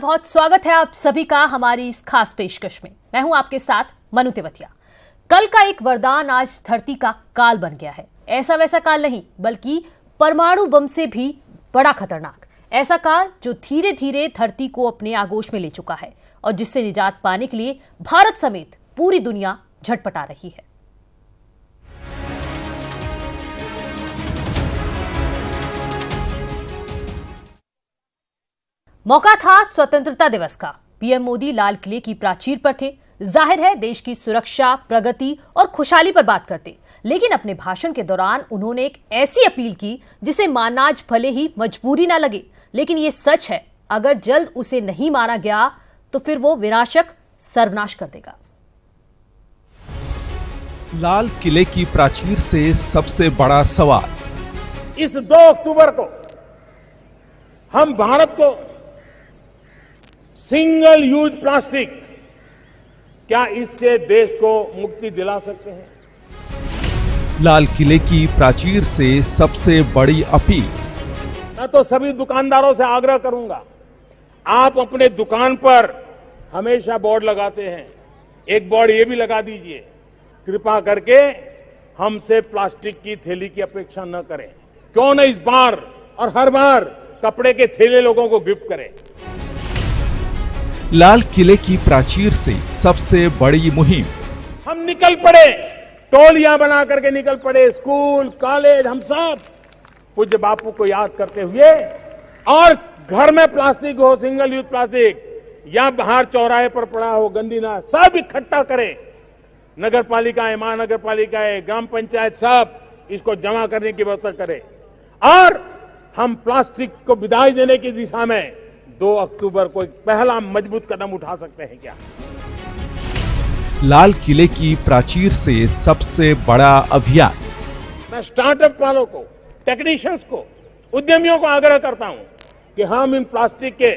बहुत स्वागत है आप सभी का हमारी इस खास पेशकश में। मैं हूं आपके साथ मनु तेवतिया। कल का एक वरदान आज धरती का काल बन गया है। ऐसा वैसा काल नहीं, बल्कि परमाणु बम से भी बड़ा खतरनाक ऐसा काल जो धीरे धीरे धरती को अपने आगोश में ले चुका है और जिससे निजात पाने के लिए भारत समेत पूरी दुनिया झटपटा रही है। मौका था स्वतंत्रता दिवस का। पीएम मोदी लाल किले की प्राचीर पर थे। जाहिर है देश की सुरक्षा, प्रगति और खुशहाली पर बात करते, लेकिन अपने भाषण के दौरान उन्होंने एक ऐसी अपील की जिसे मानना आज भले ही मजबूरी ना लगे, लेकिन ये सच है, अगर जल्द उसे नहीं मारा गया तो फिर वो विनाशक सर्वनाश कर देगा। लाल किले की प्राचीर से सबसे बड़ा सवाल। इस 2 अक्टूबर को हम भारत को सिंगल यूज प्लास्टिक, क्या इससे देश को मुक्ति दिला सकते हैं? लाल किले की प्राचीर से सबसे बड़ी अपील। मैं तो सभी दुकानदारों से आग्रह करूंगा, आप अपने दुकान पर हमेशा बोर्ड लगाते हैं, एक बोर्ड ये भी लगा दीजिए, कृपा करके हमसे प्लास्टिक की थैली की अपेक्षा न करें। क्यों न इस बार और हर बार कपड़े के थैले लोगों को गिफ्ट करें। लाल किले की प्राचीर से सबसे बड़ी मुहिम। हम निकल पड़े, टोलियां बना करके निकल पड़े, स्कूल, कॉलेज, हम सब पूज्य बापू को याद करते हुए, और घर में प्लास्टिक हो, सिंगल यूज प्लास्टिक, या बाहर चौराहे पर पड़ा हो, गंदी ना, सब इकट्ठा करें। नगर पालिकाएं, महानगर पालिकाएं, ग्राम पंचायत सब इसको जमा करने की व्यवस्था करें और हम प्लास्टिक को विदाई देने की दिशा में 2 अक्टूबर को एक पहला मजबूत कदम उठा सकते हैं क्या? लाल किले की प्राचीर से सबसे बड़ा अभियान। मैं स्टार्टअप वालों को, टेक्नीशियंस को, उद्यमियों को आग्रह करता हूं कि हम इन प्लास्टिक के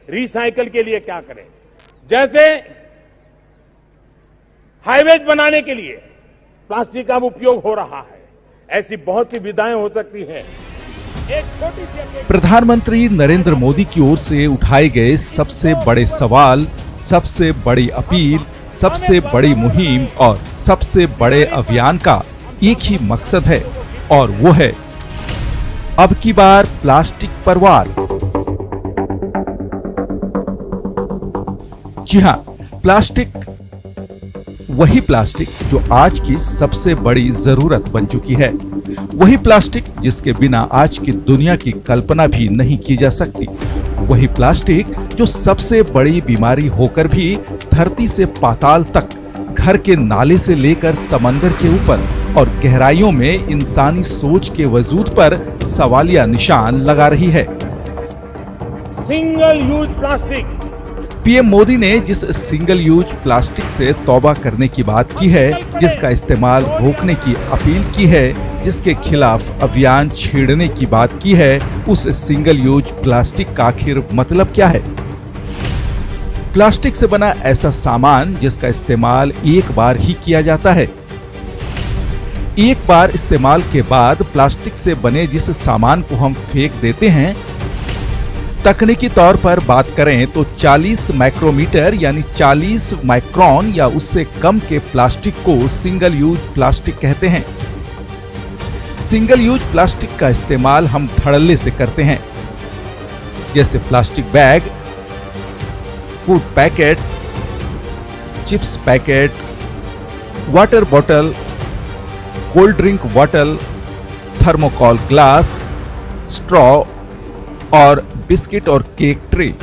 रिसाइकल के लिए क्या करें। जैसे हाईवेज बनाने के लिए प्लास्टिक का उपयोग हो रहा है, ऐसी बहुत सी विधाएं हो सकती हैं। एक छोटी सी प्रधानमंत्री नरेंद्र मोदी की ओर से उठाए गए सबसे बड़े सवाल, सबसे बड़ी अपील, सबसे बड़ी मुहिम और सबसे बड़े अभियान का एक ही मकसद है, और वो है अब की बार प्लास्टिक पर वार। जी हां, प्लास्टिक, वही प्लास्टिक जो आज की सबसे बड़ी जरूरत बन चुकी है, वही प्लास्टिक जिसके बिना आज की दुनिया की कल्पना भी नहीं की जा सकती, वही प्लास्टिक जो सबसे बड़ी बीमारी होकर भी धरती से पाताल तक, घर के नाले से लेकर समंदर के ऊपर और गहराइयों में इंसानी सोच के वजूद पर सवालिया निशान लगा रही है। Single use plastic. PM Modi ने जिस सिंगल यूज प्लास्टिक से तौबा करने की बात की है, जिसका इस्तेमाल रोकने की अपील की है, जिसके खिलाफ अभियान छेड़ने की बात की है, उस सिंगल यूज प्लास्टिक का आखिर मतलब क्या है? प्लास्टिक से बना ऐसा सामान जिसका इस्तेमाल एक बार ही किया जाता है। एक बार इस्तेमाल के बाद प्लास्टिक से बने जिस सामान को हम फेंक देते हैं, तकनीकी तौर पर बात करें तो 40 माइक्रोमीटर यानी 40 माइक्रोन या उससे कम के प्लास्टिक को सिंगल यूज प्लास्टिक कहते हैं। सिंगल यूज प्लास्टिक का इस्तेमाल हम धड़ल्ले से करते हैं, जैसे plastic bag, food packet, chips packet, water bottle, cold drink bottle, thermocol glass, straw और बिस्किट और केक ट्रे।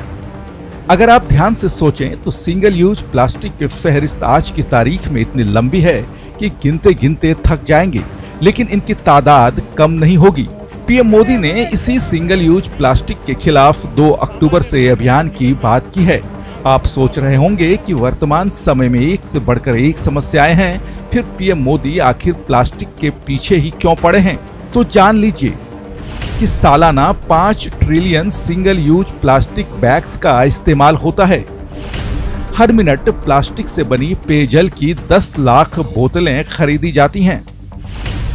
अगर आप ध्यान से सोचें तो सिंगल यूज प्लास्टिक की फहरिस्त आज की तारीख में इतनी लंबी है कि गिनते गिनते थक जाएंगे, लेकिन इनकी तादाद कम नहीं होगी। पीएम मोदी ने इसी सिंगल यूज प्लास्टिक के खिलाफ 2 अक्टूबर से अभियान की बात की है। आप सोच रहे होंगे कि वर्तमान समय में एक से बढ़कर एक समस्याएं हैं, फिर पीएम मोदी आखिर प्लास्टिक के पीछे ही क्यों पड़े हैं? तो जान लीजिए कि सालाना 5 trillion single use plastic bags का इस्तेमाल होता है। हर मिनट प्लास्टिक से बनी पेयजल की 10 लाख बोतलें खरीदी जाती हैं।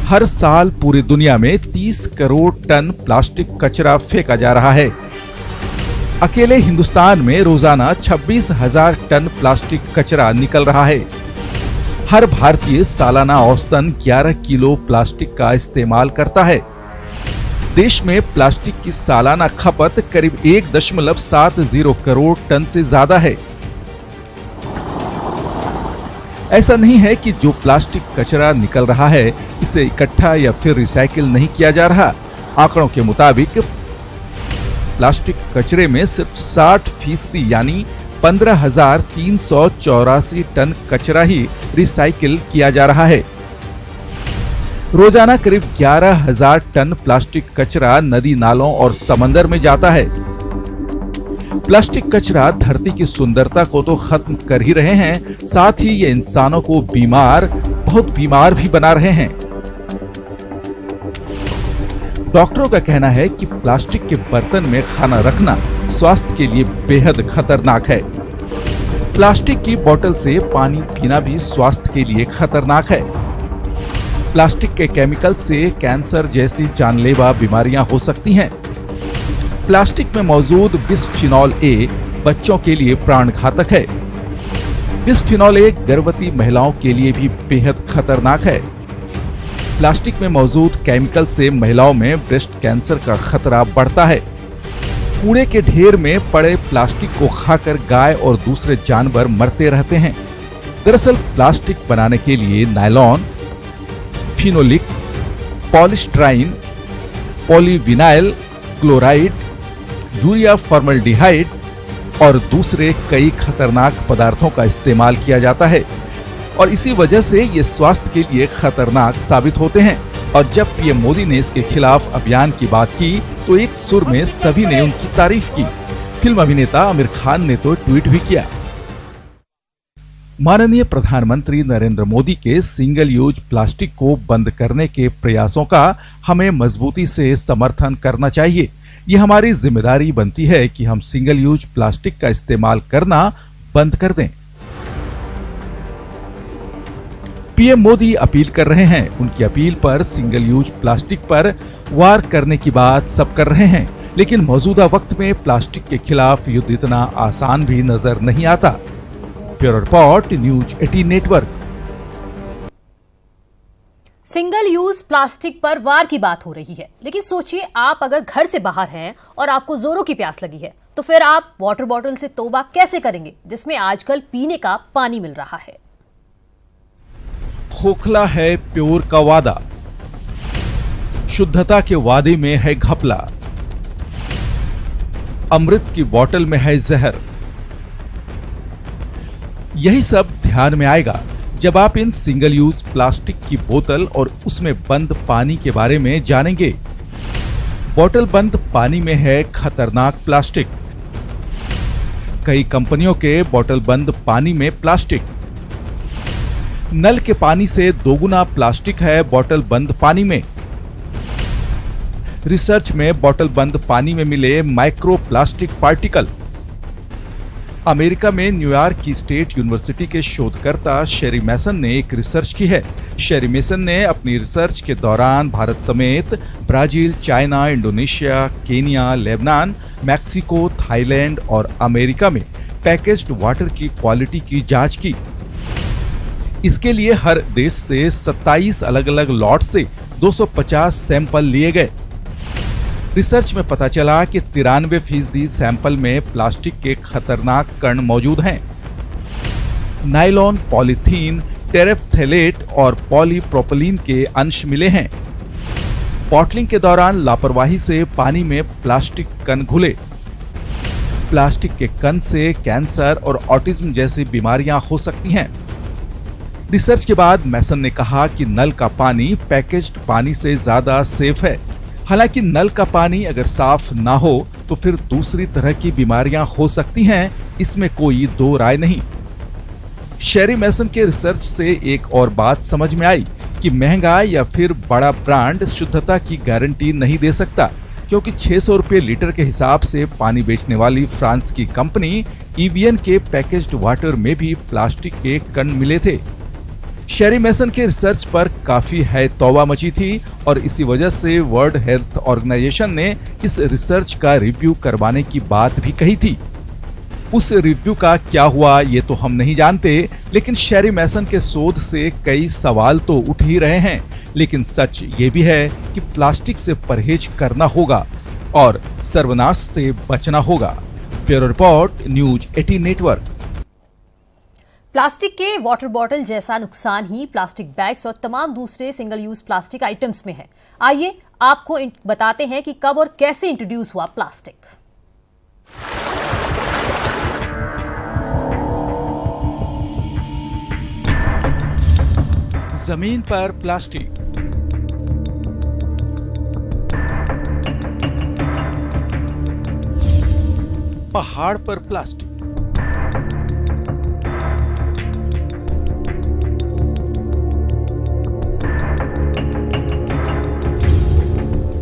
हर साल पूरी दुनिया में 30 करोड़ टन प्लास्टिक कचरा फेंका जा रहा है। अकेले हिंदुस्तान में रोजाना 26,000 टन प्लास्टिक कचरा निकल रहा है। हर भारतीय सालाना औसतन 11 किलो प्लास्टिक का इस्तेमाल करता है। देश में प्लास्टिक की सालाना खपत करीब 1.70 करोड़ टन से ज्यादा है। ऐसा नहीं है कि जो प्लास्टिक कचरा निकल रहा है इसे इकट्ठा या फिर रिसाइकिल नहीं किया जा रहा। आंकड़ों के मुताबिक प्लास्टिक कचरे में सिर्फ 60% यानी 15,384 टन कचरा ही रिसाइकिल किया जा रहा है। रोजाना करीब 11,000 टन प्लास्टिक कचरा नदी नालों और समंदर में जाता है। प्लास्टिक कचरा धरती की सुंदरता को तो खत्म कर ही रहे हैं, साथ ही ये इंसानों को बहुत बीमार भी बना रहे हैं। डॉक्टरों का कहना है कि प्लास्टिक के बर्तन में खाना रखना स्वास्थ्य के लिए बेहद खतरनाक है। प्लास्टिक की बोतल से पानी पीना भी स्वास्थ्य के लिए खतरनाक है। प्लास्टिक के केमिकल से कैंसर जैसी जानलेवा बीमारियां हो सकती हैं। प्लास्टिक में मौजूद बिस्फिनॉल ए बच्चों के लिए प्राणघातक है। बिस्फिनॉल ए गर्भवती महिलाओं के लिए भी बेहद खतरनाक है। प्लास्टिक में मौजूद केमिकल से महिलाओं में ब्रेस्ट कैंसर का खतरा बढ़ता है। कूड़े के ढेर में पड़े प्लास्टिक को खाकर गाय और दूसरे जानवर मरते रहते हैं। दरअसल प्लास्टिक बनाने के लिए nylon, phenolic, polystyrene, polyvinyl chloride, urea formaldehyde और दूसरे कई खतरनाक पदार्थों का इस्तेमाल किया जाता है और इसी वजह से ये स्वास्थ्य के लिए खतरनाक साबित होते हैं। और जब पीएम मोदी ने इसके खिलाफ अभियान की बात की तो एक सुर में सभी ने उनकी तारीफ की। फिल्म अभिनेता आमिर खान ने तो ट्वीट भी किया। माननीय प्रधानमंत्री नरेंद्र मोदी के सिंगल यूज प्लास्टिक को बंद करने के प्रयासों का हमें मजबूती से समर्थन करना चाहिए। ये हमारी जिम्मेदारी बनती है कि हम सिंगल यूज प्लास्टिक का इस्तेमाल करना बंद कर दें। पीएम मोदी अपील कर रहे हैं। उनकी अपील पर सिंगल यूज प्लास्टिक पर वार करने की बात सब कर रहे हैं, लेकिन मौजूदा वक्त में प्लास्टिक के खिलाफ युद्ध इतना आसान भी नजर नहीं आता। Bureau report, news 18 network. Single use plastic पर वार की बात हो रही है, लेकिन सोचिए आप अगर घर से बाहर हैं और आपको जोरों की प्यास लगी है तो फिर आप वाटर बॉटल से तौबा कैसे करेंगे जिसमें आजकल पीने का पानी मिल रहा है। खोखला है प्योर का वादा, शुद्धता के वादे में है घपला, अमृत की बोतल में है जहर। यही सब ध्यान में आएगा जब आप इन सिंगल यूज प्लास्टिक की बोतल और उसमें बंद पानी के बारे में जानेंगे। बोतल बंद पानी में है खतरनाक प्लास्टिक। कई कंपनियों के बोतल बंद पानी में प्लास्टिक। नल के पानी से दोगुना प्लास्टिक है बोतल बंद पानी में। रिसर्च में बोतल बंद पानी में मिले माइक्रो प्लास्टिक पार्टिकल। अमेरिका में न्यूयॉर्क की स्टेट यूनिवर्सिटी के शोधकर्ता शेरी मैसन ने एक रिसर्च की है। शेरी मैसन ने अपनी रिसर्च के दौरान भारत समेत Brazil, China, Indonesia, Kenya, Lebanon, Mexico, Thailand और अमेरिका में पैकेज्ड वाटर की क्वालिटी की जांच की। इसके लिए हर देश से 27 अलग अलग लॉट से 250 सैंपल लिए गए। रिसर्च में पता चला कि 93% सैंपल में प्लास्टिक के खतरनाक कण मौजूद हैं। नायलॉन, पॉलीथीन, टेरेफ्थैलेट और पॉलीप्रोपिलीन के अंश मिले हैं। बॉटलिंग के दौरान लापरवाही से पानी में प्लास्टिक कण घुले। प्लास्टिक के कण से कैंसर और ऑटिज्म जैसी बीमारियां हो सकती हैं। रिसर्च के बाद मैसन ने कहा कि नल का पानी पैकेज्ड पानी से ज्यादा सेफ है। हालांकि नल का पानी अगर साफ ना हो तो फिर दूसरी तरह की बीमारियां हो सकती हैं, इसमें कोई दो राय नहीं। शेरी मैसन के रिसर्च से एक और बात समझ में आई कि महंगा या फिर बड़ा ब्रांड शुद्धता की गारंटी नहीं दे सकता, क्योंकि 600 रुपये लीटर के हिसाब से पानी बेचने वाली फ्रांस की कंपनी ईवियन के पैकेज्ड वाटर में भी प्लास्टिक के कण मिले थे। शेरी मैसन के रिसर्च पर काफी है तौबा मची थी और इसी वजह से वर्ल्ड हेल्थ ऑर्गेनाइजेशन ने इस रिसर्च का रिव्यू करवाने की बात भी कही थी। उस रिव्यू का क्या हुआ ये तो हम नहीं जानते, लेकिन शेरी मैसन के शोध से कई सवाल तो उठ ही रहे हैं। लेकिन सच ये भी है कि प्लास्टिक से परहेज करना होगा और सर्वनाश से बचना होगा। Bureau report, news 18 network. Plastic के वाटर बॉटल जैसा नुकसान ही प्लास्टिक बैग्स और तमाम दूसरे सिंगल यूज प्लास्टिक आइटम्स में है। आइए आपको बताते हैं कि कब और कैसे इंट्रोड्यूस हुआ प्लास्टिक। जमीन पर प्लास्टिक, पहाड़ पर प्लास्टिक,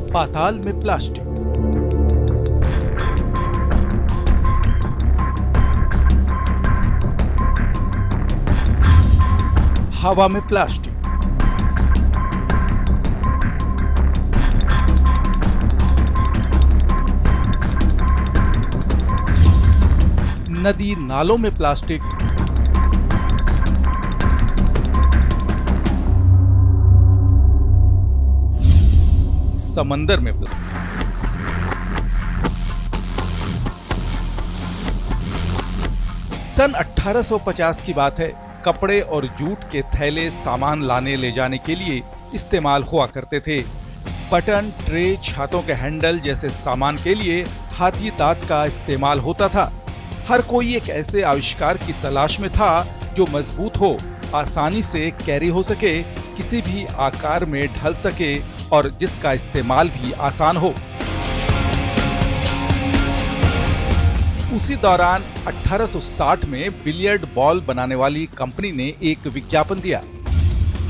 पाताल में प्लास्टिक, हवा में प्लास्टिक, नदी नालों में प्लास्टिक, समंदर में प्लास्टिक। सन 1850 की बात है। कपड़े और जूट के थैले सामान लाने ले जाने के लिए इस्तेमाल हुआ करते थे। बटन, ट्रे, छातों के हैंडल जैसे सामान के लिए हाथी दांत का इस्तेमाल होता था। हर कोई एक ऐसे आविष्कार की तलाश में था जो मजबूत हो, आसानी से कैरी हो सके, किसी भी आकार में ढल सके और जिसका इस्तेमाल भी आसान हो। उसी दौरान 1860 में बिलियर्ड बॉल बनाने वाली कंपनी ने एक विज्ञापन दिया।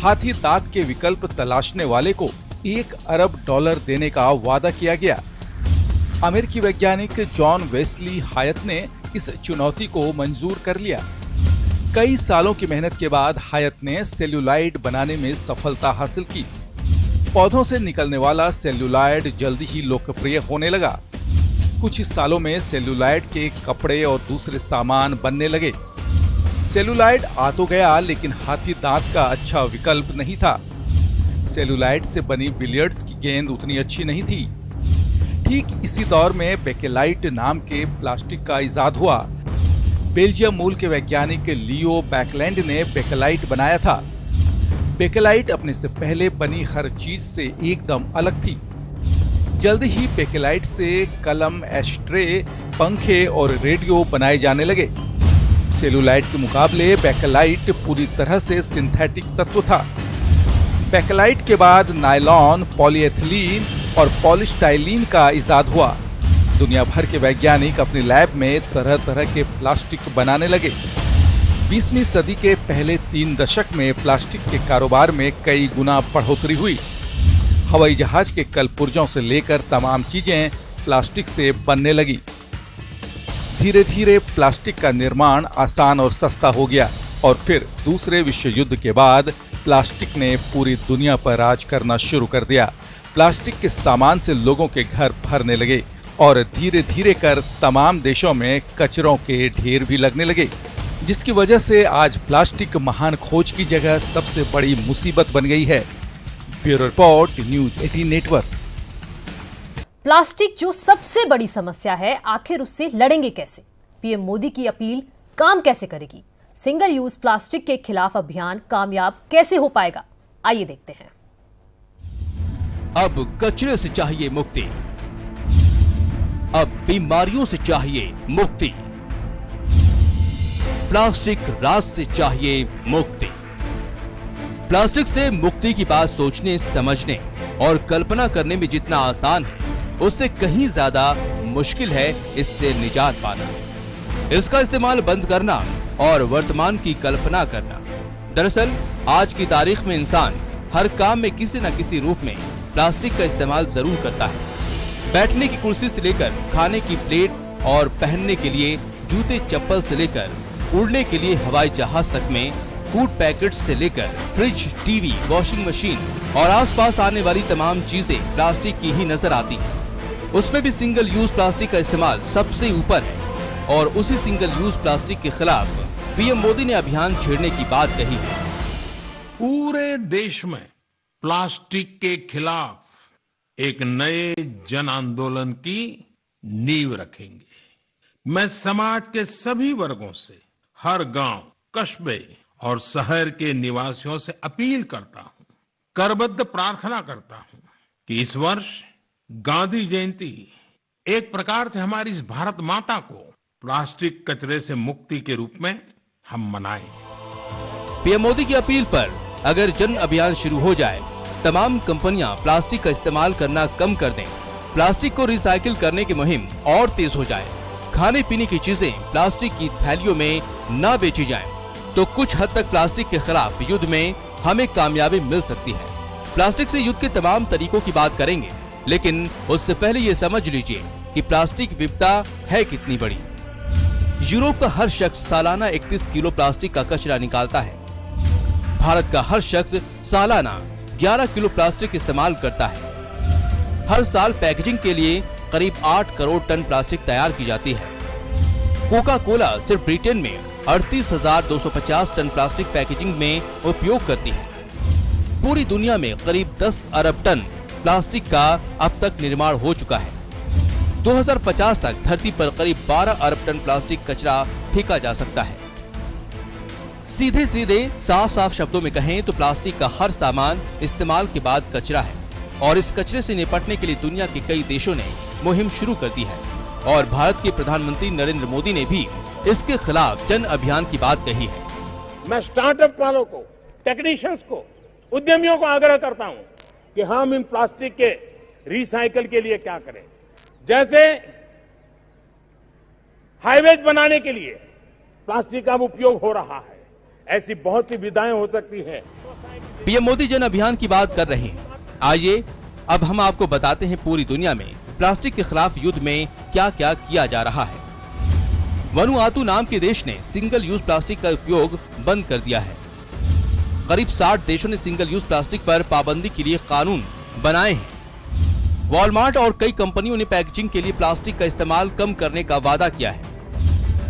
हाथी दांत के विकल्प तलाशने वाले को $1 अरब देने का वादा किया गया। अमेरिकी वैज्ञानिक जॉन वेस्ली हायत ने इस चुनौती को मंजूर कर लिया। कई सालों की मेहनत के बाद हायत ने सेल्यूलाइड बनाने में सफलता हासिल की। पौधों से निकलने वाला सेल्यूलाइड जल्दी ही लोकप्रिय होने लगा। कुछ ही सालों में सेल्यूलाइड के कपड़े और दूसरे सामान बनने लगे। सेल्यूलाइड आ तो गया, लेकिन हाथी दांत का अच्छा विकल्प नहीं था। सेल्यूलाइड से बनी बिलियर्ड्स की गेंद उतनी अच्छी नहीं थी। ठीक इसी दौर में बेकेलाइट नाम के प्लास्टिक का इजाद हुआ। बेल्जियम मूल के वैज्ञानिक लियो बैकलैंड ने बेकेलाइट बनाया था। बेकेलाइट अपने से पहले बनी हर चीज से एकदम अलग थी। जल्दी ही बेकेलाइट से कलम, एस्ट्रे, पंखे और रेडियो बनाए जाने लगे। सेल्यूलाइड के मुकाबले बेकेलाइट पूरी तरह से सिंथेटिक तत्व था। बेकेलाइट के बाद नायलॉन, पॉलीएथिलीन और पॉलीस्टाइलीन का इजाद हुआ। दुनिया भर के वैज्ञानिक अपनी लैब में तरह तरह के प्लास्टिक बनाने लगे। 20वीं सदी के पहले 3 दशक में प्लास्टिक के कारोबार में कई गुना बढ़ोतरी हुई। हवाई जहाज के कलपुर्जों से लेकर तमाम चीजें प्लास्टिक से बनने लगी। धीरे धीरे प्लास्टिक का निर्माण आसान और सस्ता हो गया और फिर दूसरे विश्व युद्ध के बाद प्लास्टिक ने पूरी दुनिया पर राज करना शुरू कर दिया। प्लास्टिक के सामान से लोगों के घर भरने लगे और धीरे धीरे कर तमाम देशों में कचरों के ढेर भी लगने लगे, जिसकी वजह से आज प्लास्टिक महान खोज की जगह सबसे बड़ी मुसीबत बन गई है। Bureau report, news 18 network. Plastic जो सबसे बड़ी समस्या है, आखिर उससे लड़ेंगे कैसे? पीएम मोदी की अपील काम कैसे करेगी? सिंगल यूज प्लास्टिक के खिलाफ अभियान कामयाब कैसे हो पाएगा? आइए देखते हैं। अब कचरे से चाहिए मुक्ति, अब बीमारियों से चाहिए मुक्ति, प्लास्टिक राज से चाहिए मुक्ति। प्लास्टिक से मुक्ति की बात सोचने, समझने और कल्पना करने में जितना आसान है, उससे कहीं ज्यादा मुश्किल है इससे निजात पाना, इसका इस्तेमाल बंद करना और वर्तमान की कल्पना करना। दरअसल आज की तारीख में इंसान हर काम में किसी न किसी रूप में प्लास्टिक का इस्तेमाल जरूर करता है। बैठने की कुर्सी से लेकर खाने की प्लेट और पहनने के लिए जूते चप्पल से लेकर उड़ने के लिए हवाई जहाज तक में फूड पैकेट्स से लेकर फ्रिज, टीवी, वॉशिंग मशीन और आसपास आने वाली तमाम चीजें प्लास्टिक की ही नजर आती हैं। उसमें भी सिंगल यूज प्लास्टिक का इस्तेमाल सबसे ऊपर है और उसी सिंगल यूज प्लास्टिक के खिलाफ पीएम मोदी ने अभियान छेड़ने की बात कही है। पूरे देश में प्लास्टिक के खिलाफ एक नए जन आंदोलन की नींव रखेंगे। मैं समाज के सभी वर्गों से, हर गांव, कस्बे और शहर के निवासियों से अपील करता हूं, करबद्ध प्रार्थना करता हूं कि इस वर्ष गांधी जयंती एक प्रकार से हमारी इस भारत माता को प्लास्टिक कचरे से मुक्ति के रूप में हम मनाएं। पीएम मोदी की अपील पर अगर जन अभियान शुरू हो जाए, तमाम कंपनियां प्लास्टिक का इस्तेमाल करना कम कर दें, प्लास्टिक को रिसाइकिल करने की मुहिम और तेज हो जाए, खाने पीने की चीजें प्लास्टिक की थैलियों में न बेची जाएं, तो कुछ हद तक प्लास्टिक के खिलाफ युद्ध में हमें कामयाबी मिल सकती है। प्लास्टिक से युद्ध के तमाम तरीकों की बात करेंगे, लेकिन उससे पहले ये समझ लीजिए कि प्लास्टिक विपदा है कितनी बड़ी। यूरोप का हर शख्स सालाना 31 किलो प्लास्टिक का कचरा निकालता है। भारत का हर शख्स सालाना 11 किलो प्लास्टिक इस्तेमाल करता है। हर साल पैकेजिंग के लिए करीब 8 करोड़ टन प्लास्टिक तैयार की जाती है। कोका कोला सिर्फ ब्रिटेन में 38,250 टन प्लास्टिक पैकेजिंग में उपयोग करती है। पूरी दुनिया में करीब 10 अरब टन प्लास्टिक का अब तक निर्माण हो चुका है। 2050 तक धरती पर करीब 12 अरब टन प्लास्टिक कचरा फेंका जा सकता है। सीधे सीधे साफ साफ शब्दों में कहें तो प्लास्टिक का हर सामान इस्तेमाल के बाद कचरा है और इस कचरे से निपटने के लिए दुनिया के कई देशों ने मुहिम शुरू कर दी है और भारत के प्रधानमंत्री नरेंद्र मोदी ने भी इसके खिलाफ जन अभियान की बात कही है। मैं स्टार्टअप वालों को, टेक्नीशियंस को, उद्यमियों को आग्रह करता हूं कि हम इन प्लास्टिक के रिसाइकल के लिए क्या करें। जैसे हाईवेज बनाने के लिए प्लास्टिक का उपयोग हो रहा है, ऐसी बहुत सी विधाएं हो सकती हैं। पीएम मोदी जन अभियान की बात कर रहे हैं। आइए अब हम आपको बताते हैं पूरी दुनिया में प्लास्टिक के खिलाफ युद्ध में क्या क्या किया जा रहा है। वनुआतु नाम के देश ने सिंगल यूज प्लास्टिक का उपयोग बंद कर दिया है। करीब 60 देशों ने सिंगल यूज प्लास्टिक पर पाबंदी के लिए कानून बनाए हैं। वॉलमार्ट और कई कंपनियों ने पैकेजिंग के लिए प्लास्टिक का इस्तेमाल कम करने का वादा किया है।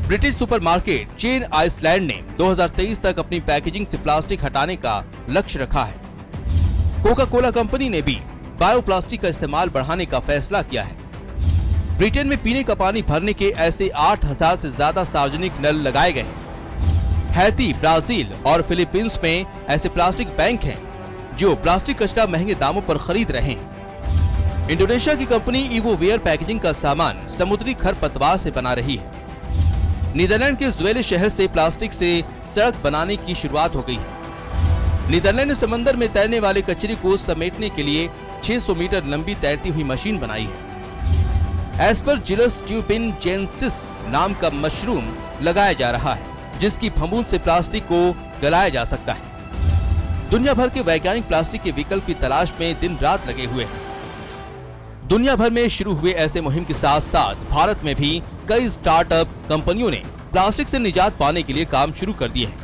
ब्रिटिश सुपरमार्केट चेन आइसलैंड ने 2023 तक अपनी पैकेजिंग से प्लास्टिक हटाने का लक्ष्य रखा है। कोका कोला कंपनी ने भी बायोप्लास्टिक का इस्तेमाल बढ़ाने का फैसला किया है। ब्रिटेन में पीने का पानी भरने के ऐसे 8,000 से ज्यादा सार्वजनिक नल लगाए गए हैं। हैती, ब्राजील और फिलीपींस में ऐसे प्लास्टिक बैंक हैं जो प्लास्टिक कचरा महंगे दामों पर खरीद रहे हैं। इंडोनेशिया की कंपनी इवोवेयर पैकेजिंग का सामान समुद्री खरपतवार से बना रही है। नीदरलैंड के ज़्वेले शहर से प्लास्टिक से सड़क बनाने की शुरुआत हो गई है। नीदरलैंड ने समंदर में तैरने वाले कचरे को समेटने के लिए 600 मीटर लंबी तैरती हुई मशीन बनाई है। एस्परजिलस ट्यूबिनजेंसिस नाम का मशरूम लगाया जा रहा है, जिसकी फफूंद से प्लास्टिक को गलाया जा सकता है। दुनिया भर के वैज्ञानिक प्लास्टिक के विकल्प की तलाश में दिन रात लगे हुए हैं। दुनिया भर में शुरू हुए ऐसे मुहिम के साथ साथ भारत में भी कई स्टार्टअप कंपनियों ने प्लास्टिक से निजात पाने के लिए काम शुरू कर दिए हैं,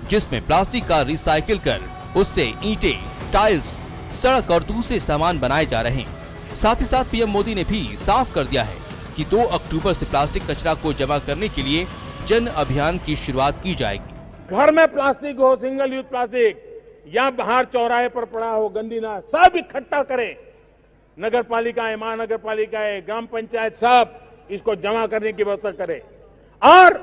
जिसमें प्लास्टिक का रिसाइकिल कर उससे ईंटें, टाइल्स, सड़क और दूसरे सामान बनाए जा रहे हैं। साथ ही साथ पीएम मोदी ने भी साफ कर दिया है कि 2 अक्टूबर से प्लास्टिक कचरा को जमा करने के लिए जन अभियान की शुरुआत की जाएगी। घर में प्लास्टिक हो, सिंगल यूज प्लास्टिक या बाहर चौराहे पर पड़ा हो, गंदी ना, सब इकट्ठा करें। नगर पालिकाएं, महानगर पालिकाएं, ग्राम पंचायत सब इसको जमा करने की व्यवस्था करें और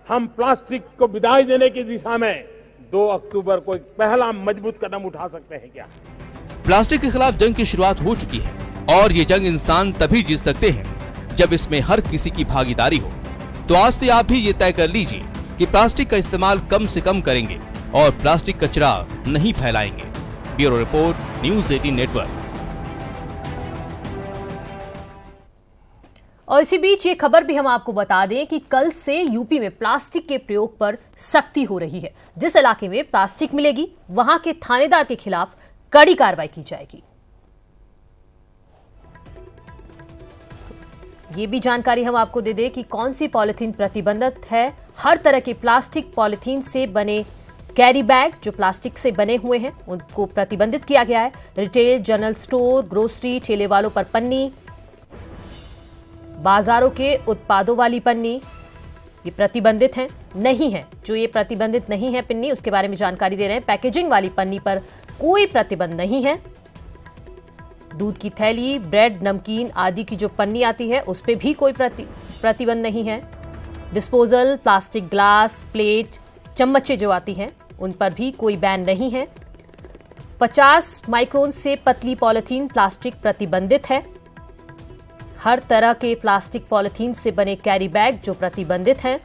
हम प्लास्टिक को विदाई देने की दिशा में 2 अक्टूबर को एक पहला मजबूत कदम उठा सकते हैं। क्या प्लास्टिक के खिलाफ जंग की शुरुआत हो चुकी है और ये जंग इंसान तभी जीत सकते हैं जब इसमें हर किसी की भागीदारी हो। तो आज से आप भी ये तय कर लीजिए कि प्लास्टिक का इस्तेमाल कम से कम करेंगे और प्लास्टिक कचरा नहीं फैलाएंगे। Bureau report, news 18 network. और इसी बीच ये खबर भी हम आपको बता दें कि कल से यूपी में प्लास्टिक के प्रयोग पर सख्ती हो रही है। जिस इलाके में प्लास्टिक मिलेगी वहां के थानेदार के खिलाफ कड़ी कार्रवाई की जाएगी। ये भी जानकारी हम आपको दे दें कि कौन सी पॉलिथीन प्रतिबंधित है। हर तरह के प्लास्टिक पॉलिथीन से बने कैरी बैग जो प्लास्टिक से बने हुए हैं उनको प्रतिबंधित किया गया है। रिटेल, जनरल स्टोर, ग्रोसरी, ठेले वालों पर पन्नी, बाजारों के उत्पादों वाली पन्नी ये प्रतिबंधित हैं, नहीं है। जो ये प्रतिबंधित नहीं है पन्नी, उसके बारे में जानकारी दे रहे हैं। पैकेजिंग वाली पन्नी पर कोई प्रतिबंध नहीं है। दूध की थैली, ब्रेड, नमकीन आदि की जो पन्नी आती है उस पर भी कोई प्रतिबंध नहीं है। डिस्पोजल, प्लास्टिक ग्लास, प्लेट, चम्मचें जो आती हैं उन पर भी कोई बैन नहीं है। 50 माइक्रोन से पतली पॉलिथीन प्लास्टिक प्रतिबंधित है। हर तरह के प्लास्टिक पॉलिथीन से बने कैरी बैग जो प्रतिबंधित हैं।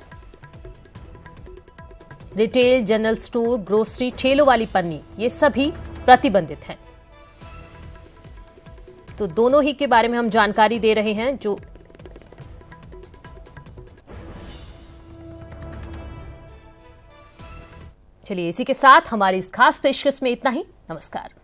रिटेल, जनरल स्टोर, ग्रोसरी, ठेलों वाली पन्नी ये सभी प्रतिबंधित हैं। तो दोनों ही के बारे में हम जानकारी दे रहे हैं। जो चलिए इसी के साथ हमारी इस खास पेशकश में इतना ही। नमस्कार।